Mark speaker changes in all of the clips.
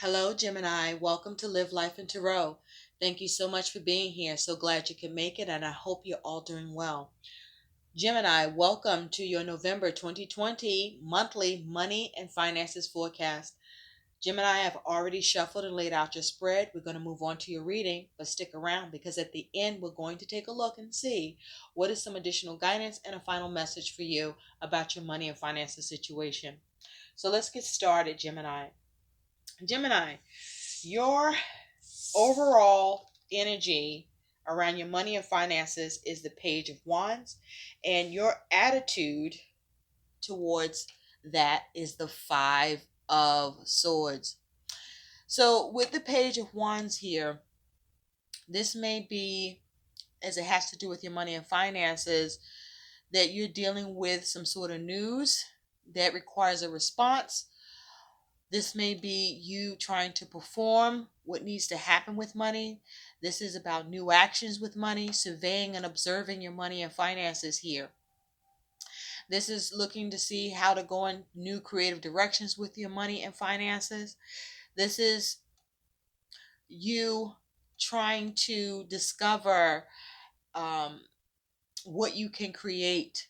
Speaker 1: Hello, Gemini. Welcome to Live Life in Tarot. Thank you so much for being here. So glad you can make it, and I hope you're all doing well. Gemini, welcome to your November 2020 monthly money and finances forecast. Gemini, I've already shuffled and laid out your spread. We're going to move on to your reading, but stick around because at the end, we're going to take a look and see what is some additional guidance and a final message for you about your money and finances situation. So let's get started, Gemini. Gemini, your overall energy around your money and finances is the Page of Wands, and your attitude towards that is the Five of Swords. So, with the Page of Wands here, this may be, as it has to do with your money and finances, that you're dealing with some sort of news that requires a response. This may be you trying to perform what needs to happen with money. This is about new actions with money, surveying and observing your money and finances here. This is looking to see how to go in new creative directions with your money and finances. This is you trying to discover what you can create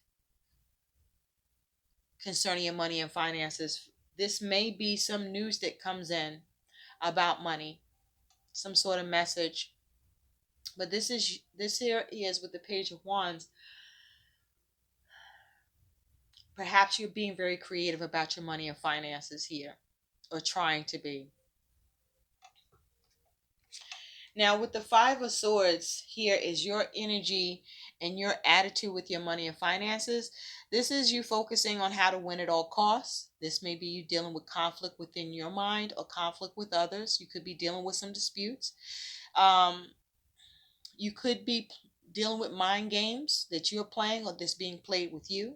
Speaker 1: concerning your money and finances. This may be some news that comes in about money, some sort of message. But this here is with the Page of Wands. Perhaps you're being very creative about your money and finances here, or trying to be. Now, with the Five of Swords, here is your energy and your attitude with your money and finances. This is you focusing on how to win at all costs. This may be you dealing with conflict within your mind or conflict with others. You could be dealing with some disputes. You could be dealing with mind games that you're playing or that's being played with you.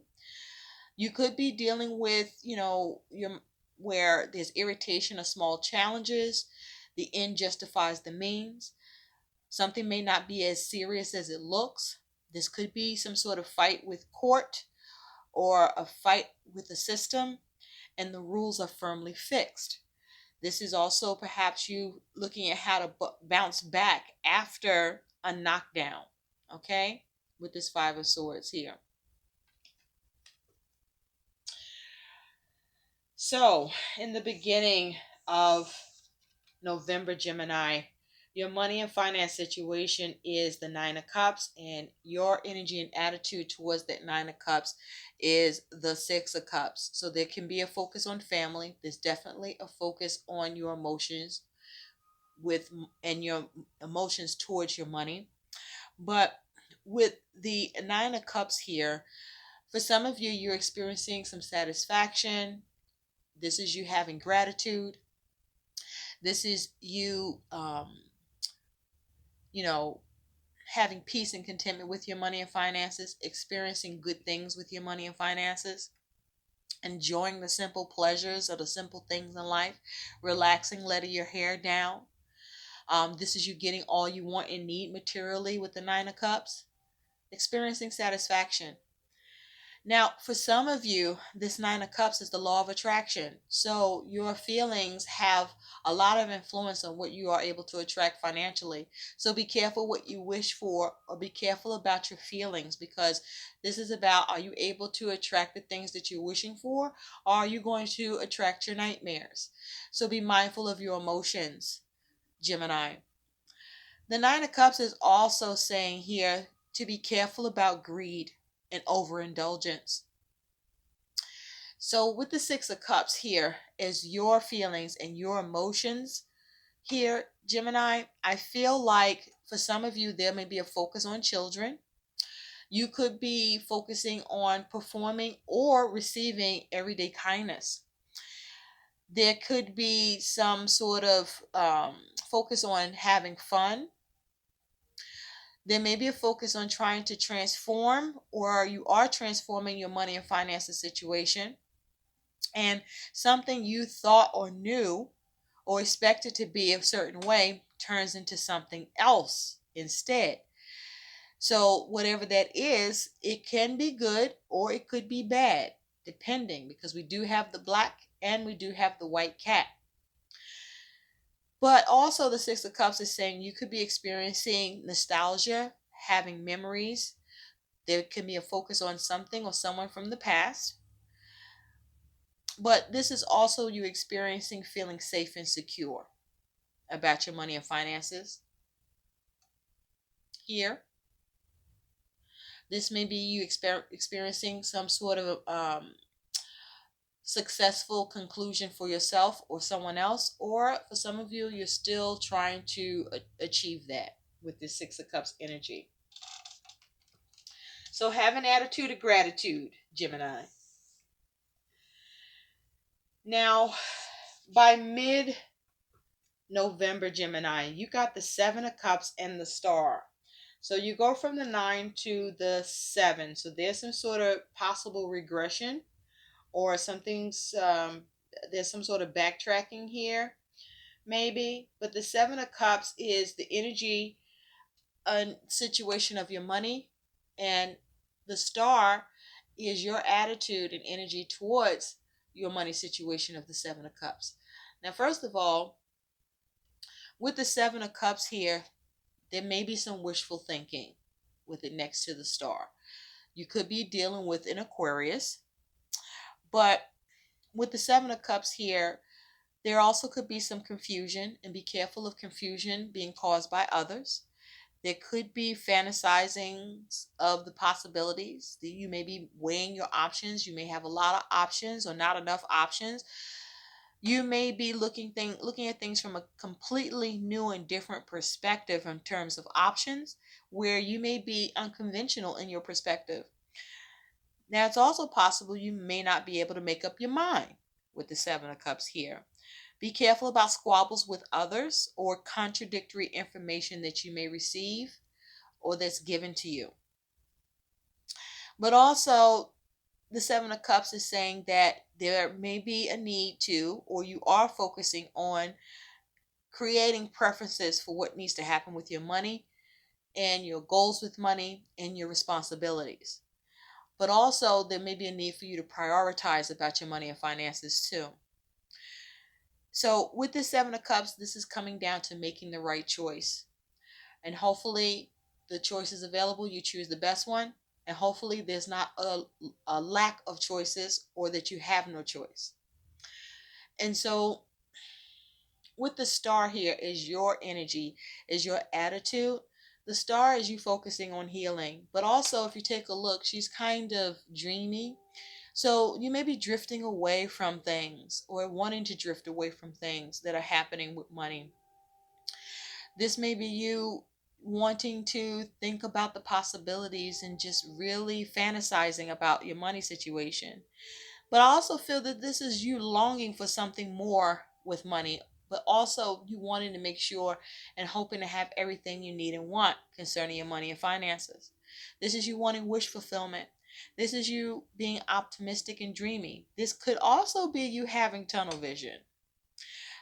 Speaker 1: You could be dealing with, where there's irritation or small challenges. The end justifies the means. Something may not be as serious as it looks. This could be some sort of fight with court or a fight with the system, and the rules are firmly fixed. This is also perhaps you looking at how to bounce back after a knockdown, okay, with this Five of Swords here. So, in the beginning of November, Gemini, your money and finance situation is the Nine of Cups, and your energy and attitude towards that Nine of Cups is the Six of Cups. So there can be a focus on family. There's definitely a focus on your emotions and your emotions towards your money. But with the Nine of Cups here, for some of you, you're experiencing some satisfaction. This is you having gratitude. This is you, having peace and contentment with your money and finances, experiencing good things with your money and finances, enjoying the simple pleasures of the simple things in life, relaxing, letting your hair down. This is you getting all you want and need materially with the Nine of Cups, experiencing satisfaction. Now, for some of you, this Nine of Cups is the law of attraction. So your feelings have a lot of influence on what you are able to attract financially. So be careful what you wish for, or be careful about your feelings, because this is about, are you able to attract the things that you're wishing for, or are you going to attract your nightmares? So be mindful of your emotions, Gemini. The Nine of Cups is also saying here to be careful about greed and overindulgence. So with the Six of Cups here is your feelings and your emotions here, Gemini. I feel like for some of you, there may be a focus on children. You could be focusing on performing or receiving everyday kindness. There could be some sort of focus on having fun. There may be a focus on trying to transform, or you are transforming your money and finances situation. And something you thought or knew or expected to be a certain way turns into something else instead. So, whatever that is, it can be good or it could be bad, depending, because we do have the black and we do have the white cat. But also, the Six of Cups is saying you could be experiencing nostalgia, having memories. There can be a focus on something or someone from the past. But this is also you experiencing feeling safe and secure about your money and finances. Here, this may be you experiencing some sort of successful conclusion for yourself or someone else, or for some of you, you're still trying to achieve that with this Six of Cups energy. So have an attitude of gratitude, Gemini. Now, by mid November, Gemini, you got the Seven of Cups and the Star. So you go from the 9 to the 7. So there's some sort of possible regression, or something's there's some sort of backtracking here, maybe. But the Seven of Cups is the energy situation of your money, and the Star is your attitude and energy towards your money situation of the Seven of Cups. Now, first of all, with the Seven of Cups here, there may be some wishful thinking with it next to the Star. You could be dealing with an Aquarius, but with the Seven of Cups here, there also could be some confusion, and be careful of confusion being caused by others. There could be fantasizing of the possibilities. You may be weighing your options. You may have a lot of options or not enough options. You may be looking at things from a completely new and different perspective in terms of options, where you may be unconventional in your perspective. Now, it's also possible you may not be able to make up your mind with the Seven of Cups here. Be careful about squabbles with others or contradictory information that you may receive or that's given to you. But also, the Seven of Cups is saying that there may be a need to, or you are focusing on creating preferences for what needs to happen with your money and your goals with money and your responsibilities. But also, there may be a need for you to prioritize about your money and finances too. So, with the Seven of Cups, this is coming down to making the right choice. And hopefully, the choice is available. You choose the best one. And hopefully, there's not a lack of choices, or that you have no choice. And so, with the Star here is your energy, is your attitude. The Star is you focusing on healing. But also, if you take a look, she's kind of dreamy. So you may be drifting away from things, or wanting to drift away from things that are happening with money. This may be you wanting to think about the possibilities and just really fantasizing about your money situation. But I also feel that this is you longing for something more with money, but also you wanting to make sure and hoping to have everything you need and want concerning your money and finances. This is you wanting wish fulfillment. This is you being optimistic and dreamy. This could also be you having tunnel vision.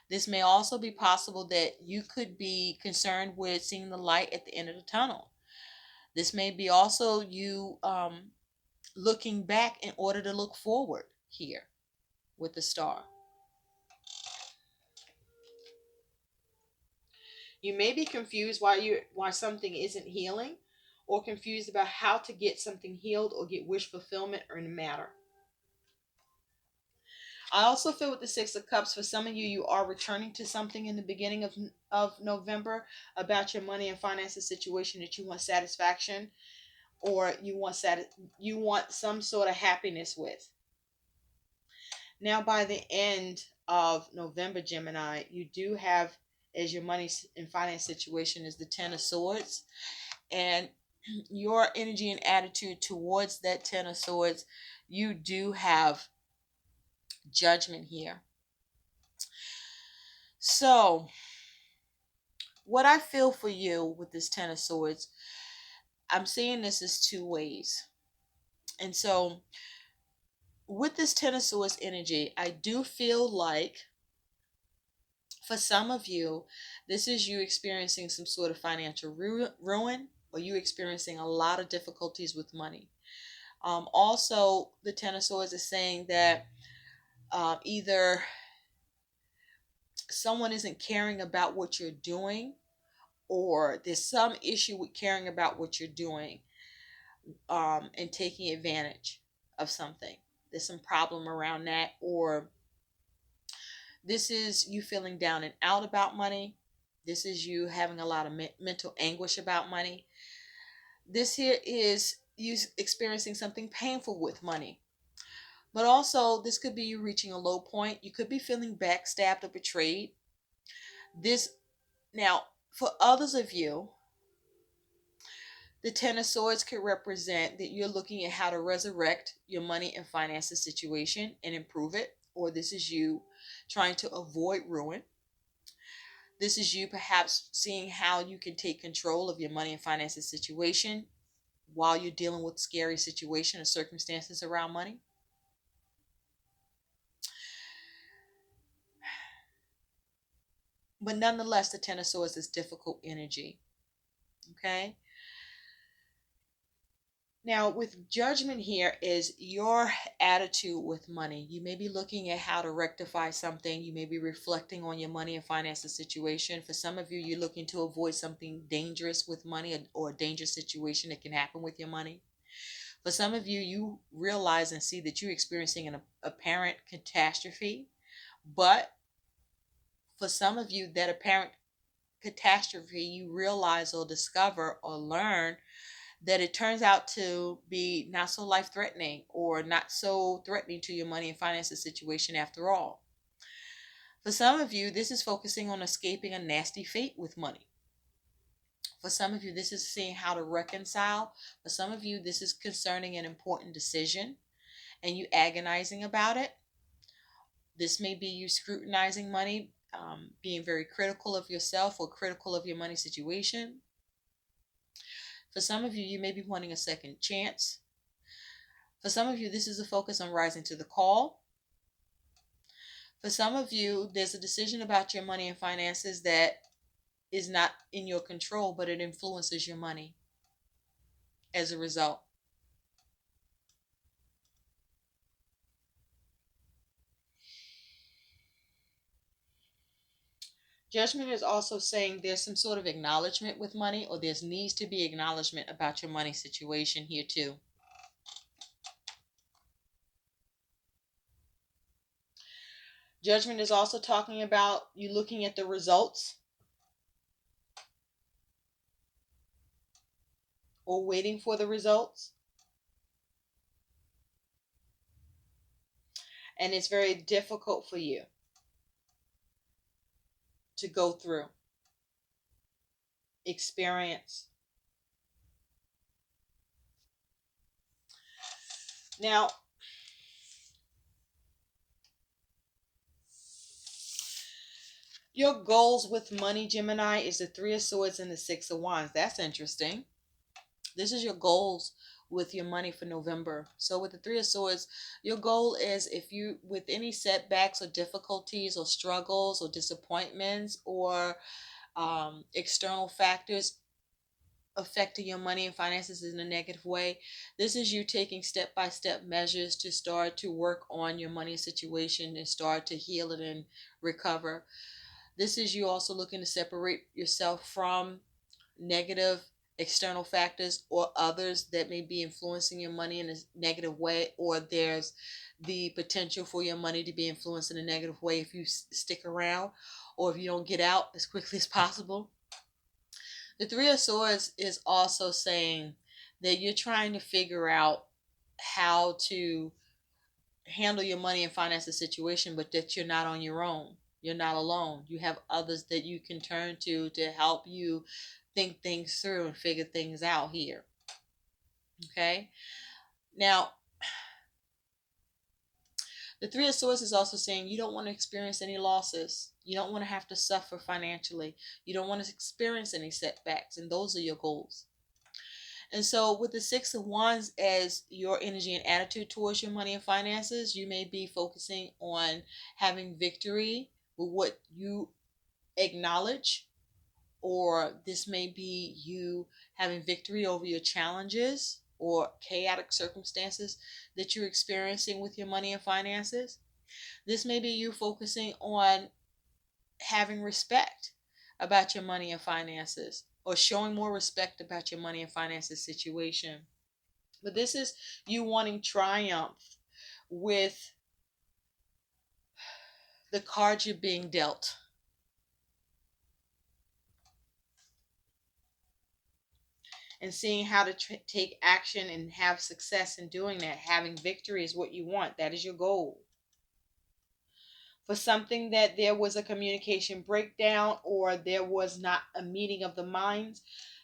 Speaker 1: This may also be possible that you could be concerned with seeing the light at the end of the tunnel. This may be also you looking back in order to look forward here with the Star. You may be confused why something isn't healing, or confused about how to get something healed or get wish fulfillment or in a matter. I also feel with the Six of Cups, for some of you, you are returning to something in the beginning of November about your money and finances situation that you want satisfaction, or you want some sort of happiness with. Now, by the end of November, Gemini, you do have, as your money and finance situation, is the Ten of Swords, and your energy and attitude towards that Ten of Swords, you do have Judgment here. So, what I feel for you with this Ten of Swords, I'm seeing this as two ways. And so, with this Ten of Swords energy, I do feel like for some of you, this is you experiencing some sort of financial ruin, or you experiencing a lot of difficulties with money. Also, the Ten of Swords is saying that either someone isn't caring about what you're doing, or there's some issue with caring about what you're doing, and taking advantage of something. There's some problem around that, or this is you feeling down and out about money. This is you having a lot of mental anguish about money. This here is you experiencing something painful with money. But also, this could be you reaching a low point. You could be feeling backstabbed or betrayed. This now, for others of you, the Ten of Swords could represent that you're looking at how to resurrect your money and finances situation and improve it, or this is you trying to avoid ruin. This is you perhaps seeing how you can take control of your money and finances situation while you're dealing with scary situation or circumstances around money. But nonetheless, the Ten of Swords is difficult energy. Okay? Now, with Judgment here is your attitude with money. You may be looking at how to rectify something. You may be reflecting on your money and finances situation. For some of you, you're looking to avoid something dangerous with money, or a dangerous situation that can happen with your money. For some of you, you realize and see that you're experiencing an apparent catastrophe. But for some of you, that apparent catastrophe, you realize or discover or learn that it turns out to be not so life threatening, or not so threatening to your money and finances situation after all. For some of you, this is focusing on escaping a nasty fate with money. For some of you, this is seeing how to reconcile. For some of you, this is concerning an important decision and you agonizing about it. This may be you scrutinizing money, being very critical of yourself or critical of your money situation. For some of you, you may be wanting a second chance. For some of you, this is a focus on rising to the call. For some of you, there's a decision about your money and finances that is not in your control, but it influences your money as a result. Judgment is also saying there's some sort of acknowledgement with money, or there needs to be acknowledgement about your money situation here too. Judgment is also talking about you looking at the results or waiting for the results. And it's very difficult for you to go through, experience. Now, your goals with money, Gemini, is the Three of Swords and the Six of Wands. That's interesting. This is your goals with your money for November. So with the Three of Swords, your goal is, if you, with any setbacks or difficulties or struggles or disappointments or external factors affecting your money and finances in a negative way, this is you taking step-by-step measures to start to work on your money situation and start to heal it and recover. This is you also looking to separate yourself from negative external factors or others that may be influencing your money in a negative way, or there's the potential for your money to be influenced in a negative way if you stick around, or if you don't get out as quickly as possible. The Three of Swords is also saying that you're trying to figure out how to handle your money and finances situation, but that you're not on your own. You're not alone. You have others that you can turn to help you think things through and figure things out here. Okay? Now, the Three of Swords is also saying you don't want to experience any losses. You don't want to have to suffer financially. You don't want to experience any setbacks, and those are your goals. And so with the Six of Wands as your energy and attitude towards your money and finances, you may be focusing on having victory with what you acknowledge, or this may be you having victory over your challenges or chaotic circumstances that you're experiencing with your money and finances. This may be you focusing on having respect about your money and finances, or showing more respect about your money and finances situation. But this is you wanting triumph with the cards you're being dealt, and seeing how to take action and have success in doing that. Having victory is what you want. That is your goal. For something that there was a communication breakdown or there was not a meeting of the minds,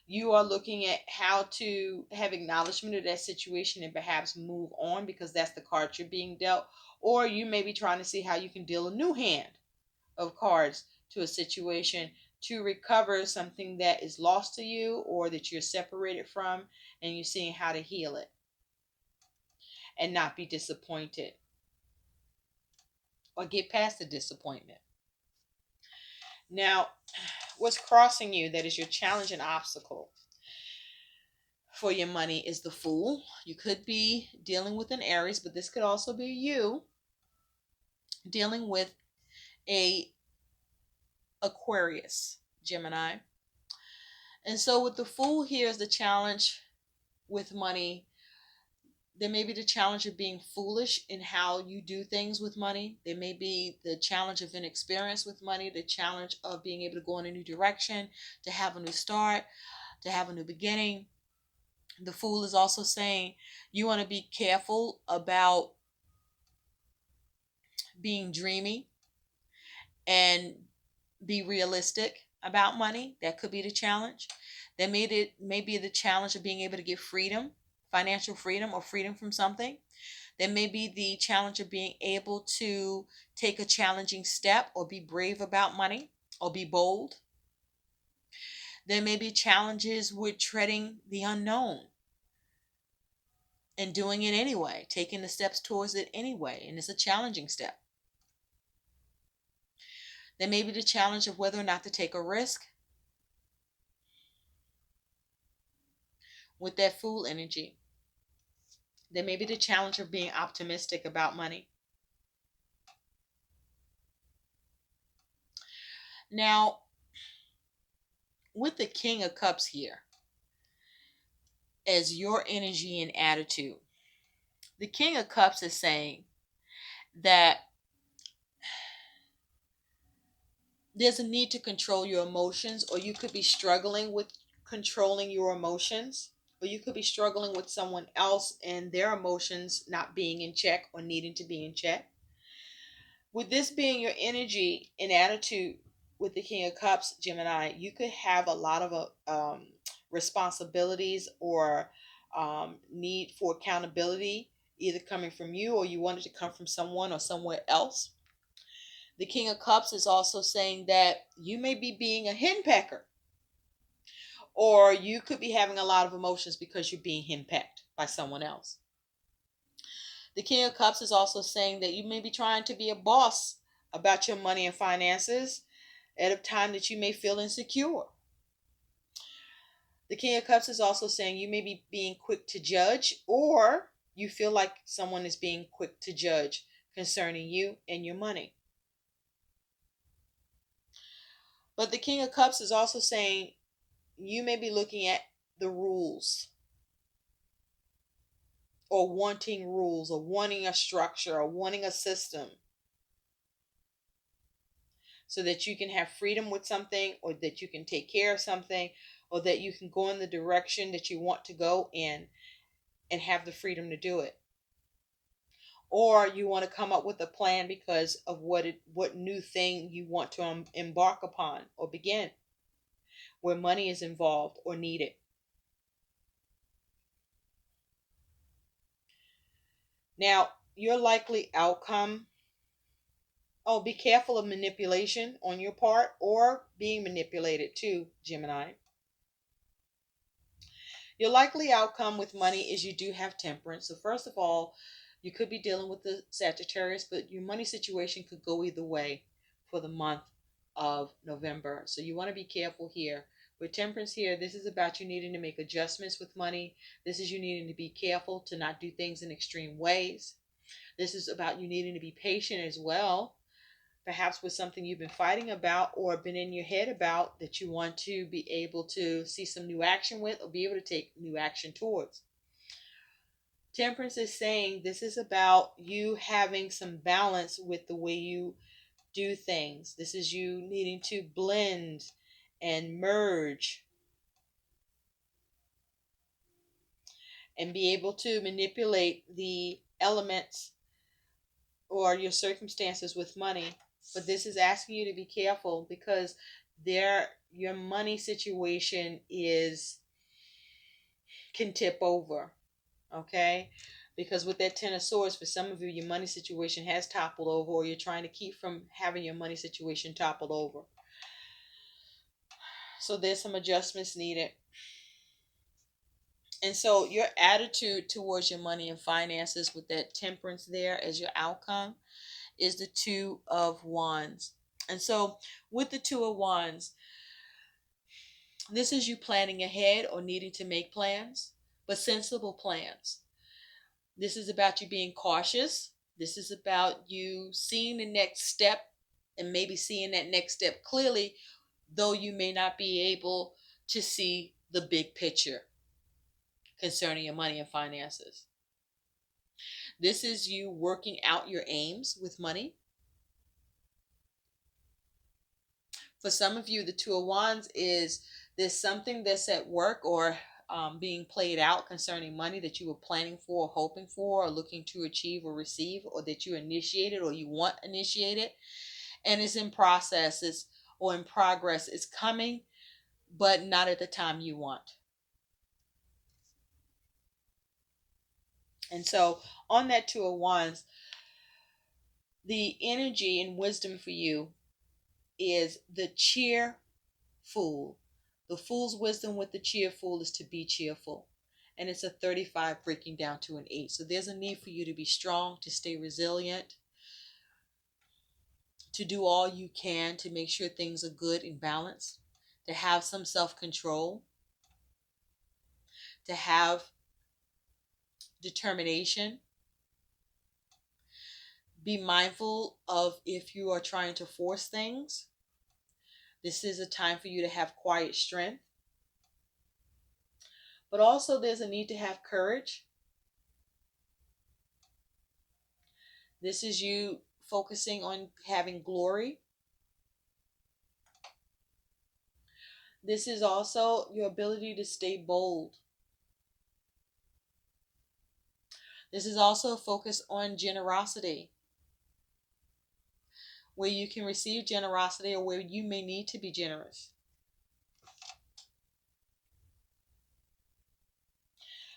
Speaker 1: you are looking at how to have acknowledgement of that situation and perhaps move on, because that's the card you're being dealt. Or you may be trying to see how you can deal a new hand of cards to a situation to recover something that is lost to you or that you're separated from, and you're seeing how to heal it and not be disappointed or get past the disappointment. Now, what's crossing you that is your challenge and obstacle for your money is the Fool. You could be dealing with an Aries, but this could also be you dealing with a Aquarius, Gemini. And so with the Fool here is the challenge with money. There may be the challenge of being foolish in how you do things with money. There may be the challenge of inexperience with money, the challenge of being able to go in a new direction, to have a new start, to have a new beginning. The Fool is also saying you want to be careful about being dreamy and be realistic about money. That could be the challenge. That may be the challenge of being able to get freedom, financial freedom, or freedom from something. There may be the challenge of being able to take a challenging step or be brave about money or be bold. There may be challenges with treading the unknown and doing it anyway, taking the steps towards it anyway, and it's a challenging step. There may be the challenge of whether or not to take a risk with that Fool energy. There may be the challenge of being optimistic about money. Now, with the King of Cups here as your energy and attitude, the King of Cups is saying that there's a need to control your emotions, or you could be struggling with controlling your emotions, or you could be struggling with someone else and their emotions not being in check or needing to be in check. With this being your energy and attitude with the King of Cups, Gemini, you could have a lot of responsibilities or need for accountability, either coming from you or you want it to come from someone or somewhere else. The King of Cups is also saying that you may be being a henpecker, or you could be having a lot of emotions because you're being henpecked by someone else. The King of Cups is also saying that you may be trying to be a boss about your money and finances at a time that you may feel insecure. The King of Cups is also saying you may be being quick to judge, or you feel like someone is being quick to judge concerning you and your money. But the King of Cups is also saying you may be looking at the rules, or wanting rules, or wanting a structure, or wanting a system, so that you can have freedom with something, or that you can take care of something, or that you can go in the direction that you want to go in and have the freedom to do it. Or you want to come up with a plan because of what new thing you want to embark upon or begin, where money is involved or needed. Now, your likely outcome, oh, be careful of manipulation on your part or being manipulated too, Gemini. Your likely outcome with money is you do have temperance. So first of all, you could be dealing with the Sagittarius, but your money situation could go either way for the month of November. So you want to be careful here. With temperance here, this is about you needing to make adjustments with money. This is you needing to be careful to not do things in extreme ways. This is about you needing to be patient as well, perhaps with something you've been fighting about or been in your head about that you want to be able to see some new action with or be able to take new action towards. Temperance is saying this is about you having some balance with the way you do things. This is you needing to blend and merge and be able to manipulate the elements or your circumstances with money. But this is asking you to be careful because your money situation is can tip over. Okay? Because with that Ten of Swords, for some of you, your money situation has toppled over, or you're trying to keep from having your money situation toppled over. So there's some adjustments needed. And so your attitude towards your money and finances with that temperance there as your outcome is the Two of Wands. And so with the Two of Wands, this is you planning ahead or needing to make plans, but sensible plans. This is about you being cautious. This is about you seeing the next step and maybe seeing that next step clearly, though you may not be able to see the big picture concerning your money and finances. This is you working out your aims with money. For some of you, the Two of Wands is there's something that's at work or being played out concerning money that you were planning for, or hoping for, or looking to achieve or receive, or that you initiated or you want initiated, and it's in process, or in progress. It's coming, but not at the time you want. And so on that Two of Wands, the energy and wisdom for you is the cheerful. The fool's wisdom with the cheerful is to be cheerful. And it's a 35 breaking down to an 8. So there's a need for you to be strong, to stay resilient, to do all you can to make sure things are good and balanced, to have some self-control, to have determination. Be mindful of if you are trying to force things. This is a time for you to have quiet strength. But also there's a need to have courage. This is you focusing on having glory. This is also your ability to stay bold. This is also a focus on generosity, where you can receive generosity or where you may need to be generous.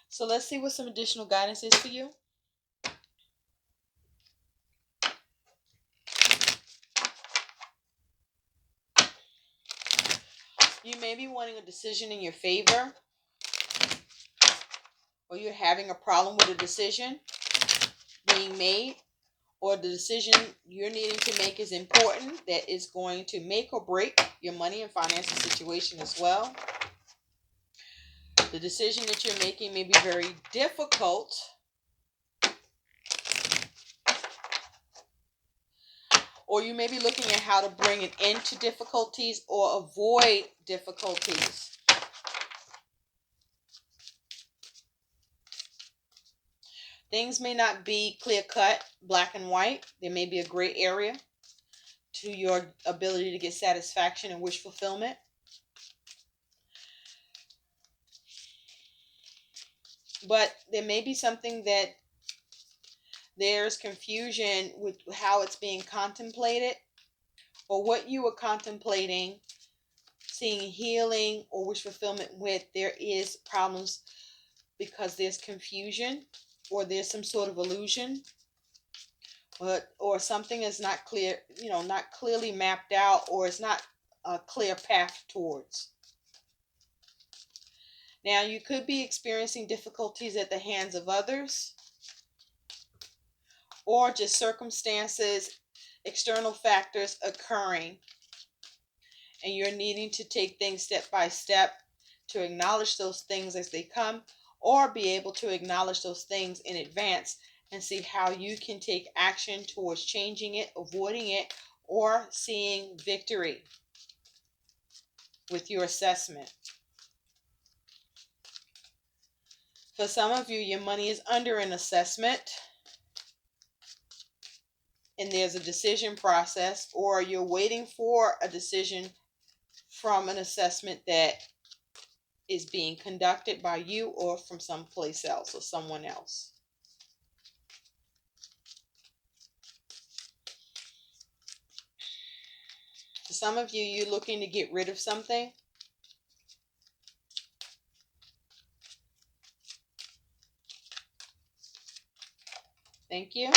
Speaker 1: So let's see what some additional guidance is for you. You may be wanting a decision in your favor, or you're having a problem with a decision being made, or the decision you're needing to make is important, that is going to make or break your money and financial situation as well. The decision that you're making may be very difficult, or you may be looking at how to bring an end to difficulties or avoid difficulties. Things may not be clear cut, black and white. There may be a gray area to your ability to get satisfaction and wish fulfillment. But there may be something that there's confusion with how it's being contemplated, or what you were contemplating, seeing healing or wish fulfillment with. There is problems because there's confusion, or there's some sort of illusion, or something is not clear, not clearly mapped out, or it's not a clear path towards. Now, you could be experiencing difficulties at the hands of others, or just circumstances, external factors occurring, and you're needing to take things step by step to acknowledge those things as they come, or be able to acknowledge those things in advance and see how you can take action towards changing it, avoiding it, or seeing victory with your assessment. For some of you, your money is under an assessment and there's a decision process, or you're waiting for a decision from an assessment that is being conducted by you or from someplace else or someone else. For some of you, you're looking to get rid of something. Thank you.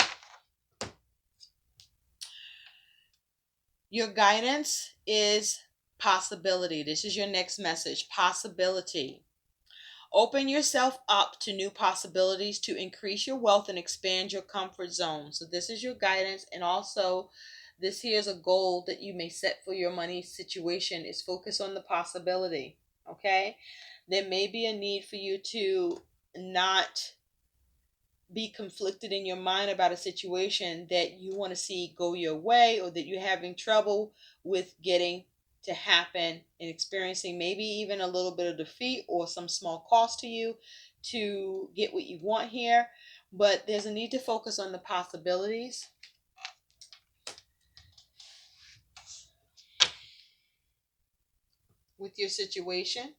Speaker 1: Your guidance is possibility. This is your next message, possibility. Open yourself up to new possibilities to increase your wealth and expand your comfort zone. So this is your guidance, and also this here is a goal that you may set for your money situation, is focus on the possibility. Okay? There may be a need for you to not be conflicted in your mind about a situation that you want to see go your way, or that you're having trouble with getting to happen, and experiencing maybe even a little bit of defeat or some small cost to you to get what you want here. But there's a need to focus on the possibilities with your situation,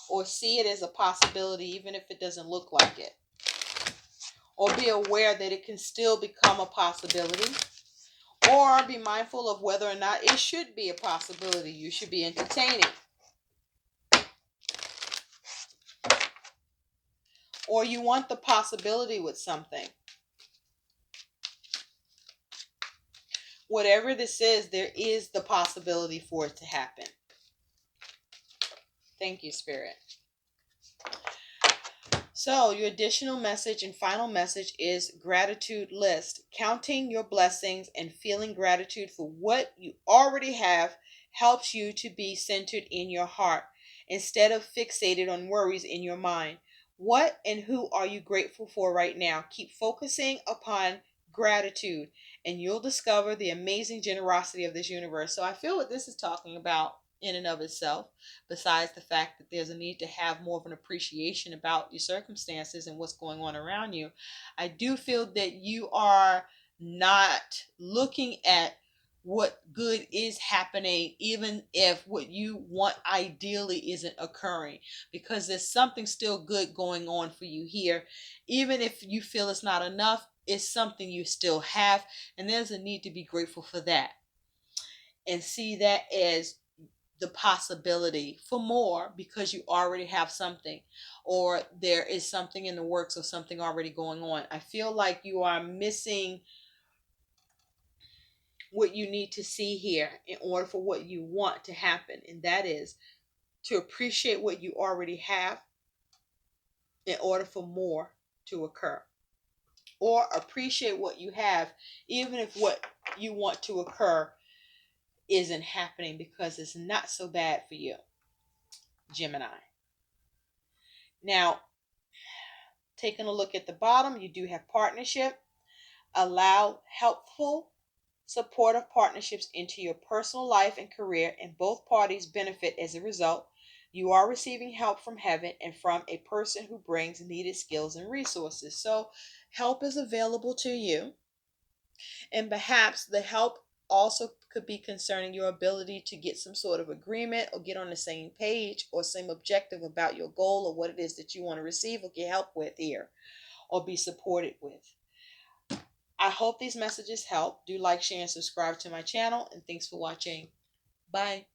Speaker 1: or see it as a possibility even if it doesn't look like it, or be aware that it can still become a possibility, or be mindful of whether or not it should be a possibility you should be entertaining. Or you want the possibility with something. Whatever this is, there is the possibility for it to happen. Thank you, Spirit. So your additional message and final message is gratitude list. Counting your blessings and feeling gratitude for what you already have helps you to be centered in your heart instead of fixated on worries in your mind. What and who are you grateful for right now? Keep focusing upon gratitude and you'll discover the amazing generosity of this universe. So I feel what this is talking about in and of itself, besides the fact that there's a need to have more of an appreciation about your circumstances and what's going on around you, I do feel that you are not looking at what good is happening, even if what you want ideally isn't occurring, because there's something still good going on for you here. Even if you feel it's not enough, it's something you still have, and there's a need to be grateful for that and see that as the possibility for more, because you already have something, or there is something in the works, or something already going on. I feel like you are missing what you need to see here in order for what you want to happen, and that is to appreciate what you already have in order for more to occur, or appreciate what you have even if what you want to occur isn't happening, because it's not so bad for you, Gemini. Now, taking a look at the bottom, you do have partnership. Allow helpful, supportive partnerships into your personal life and career, and both parties benefit as a result. You are receiving help from heaven and from a person who brings needed skills and resources. So, help is available to you, and perhaps the help also could be concerning your ability to get some sort of agreement, or get on the same page or same objective about your goal, or what it is that you want to receive or get help with here, or be supported with. I hope these messages help. Do like, share, and subscribe to my channel, and thanks for watching. Bye.